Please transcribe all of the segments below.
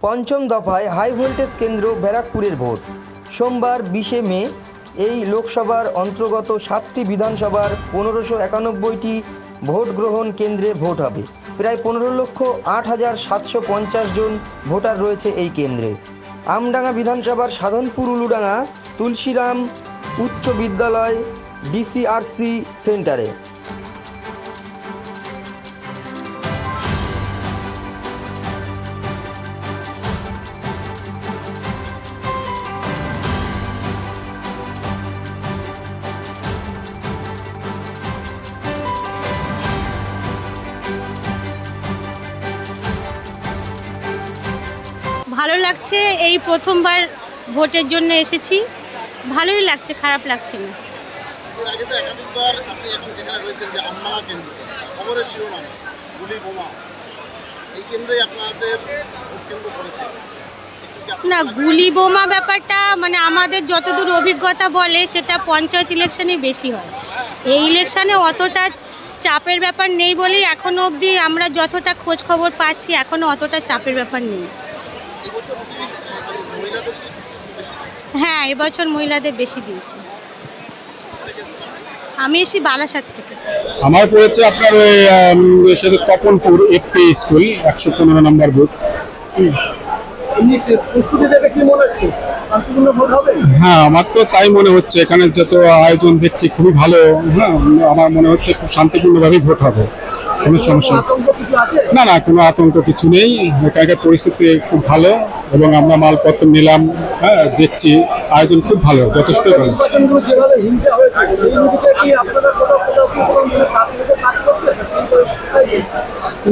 পঞ্চম দফায় high voltage কেন্দ্র ব্যারাকপুরের ভোট। সোমবার 20শে মে এই লোকসভার অন্তর্গত 7টি বিধানসভার 1591টি ভোট গ্রহণ কেন্দ্রে ভোট হবে। প্রায় 15,08,750 জন ভোটার রয়েছে এই কেন্দ্রে। আমডাঙ্গা বিধানসভার সাধনপুর উলুডাঙ্গা তুলসীরাম উচ্চ বিদ্যালয় ডিসিআরসি সেন্টারে। ভালো লাগছে, এই প্রথমবার ভোটের জন্য এসেছি। ভালোই লাগছে, খারাপ লাগছে না। এর আগে তো একাধিকবার আপনি এখন যেখানে রয়েছেন যে আমডাঙ্গা কেন্দ্র, খবরের শিরোনামে গুলি বোমা, এই কেন্দ্রেই আপনাদের ভোট কেন্দ্র পড়েছে। না, গুলি বোমা ব্যাপারটা মানে আমাদের যতদূর অভিজ্ঞতা বলে সেটা পঞ্চায়েত ইলেকশনে বেশি হয়। এই ইলেকশনে অতটা চাপের ব্যাপার নেই বলেই এখনও অবধি আমরা যতটা খোঁজ খবর পাচ্ছি এখনও অতটা চাপের ব্যাপার নেই। এবছর কি মহিলাদের বেশি? হ্যাঁ, এবছর মহিলাদের বেশি দিয়েছে। আমি এসি বারাসাত থেকে। আমার পড়েছে আপনার ওই সাথে তপনপুর এফপি স্কুল 115 নম্বর বুথ। হ্যাঁ, আমার তো তাই মনে হচ্ছে। এখানে যত আয়োজন দেখছি খুবই ভালো। হ্যাঁ, আমার মনে হচ্ছে খুব শান্তিপূর্ণভাবেই ভোট হবে, কোনো সমস্যা না। না, কোনো আতঙ্ক কিছু নেই। এখানকার পরিস্থিতি খুব ভালো এবং আমরা মালপত্র নিলাম। হ্যাঁ, দেখছি আয়োজন খুব ভালো, যথেষ্ট ভালো।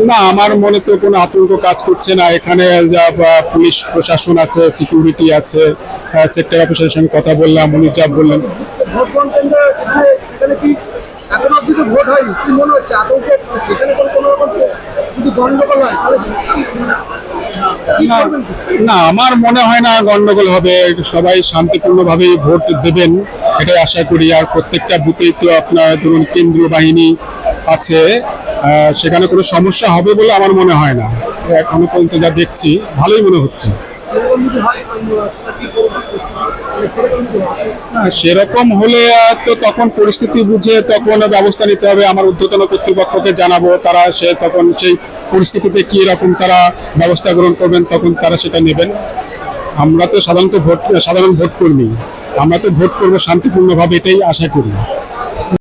না, আমার মনে তো কোনো আতঙ্ক কাজ করছে না। এখানে যা পুলিশ প্রশাসন আছে, সিকিউরিটি আছে, সেক্টর অফিসারের সঙ্গে কথা বললাম, উনি যা বললেন। না, আমার মনে হয় না গন্ডগোল হবে। সবাই শান্তিপূর্ণভাবেই ভোট দেবেন এটাই আশা করি। আর প্রত্যেকটা বুথেই তো আপনার ধরুন কেন্দ্রীয় বাহিনী আছে, সেখানে কোনো সমস্যা হবে বলে আমার মনে হয় না। এখনো পর্যন্ত যা দেখছি ভালোই মনে হচ্ছে। সেরকম হলে তো তখন পরিস্থিতি বুঝে তখন ব্যবস্থা নিতে হবে। আমার ঊর্ধ্বতন কর্তৃপক্ষকে জানাবো, তারা তখন সেই পরিস্থিতিতে কি রকম তারা ব্যবস্থা গ্রহণ করবেন তখন তারা সেটা নেবেন। আমরা তো সাধারণ ভোট কর্মী, আমরা তো ভোট করবো শান্তিপূর্ণভাবে, এটাই আশা করি।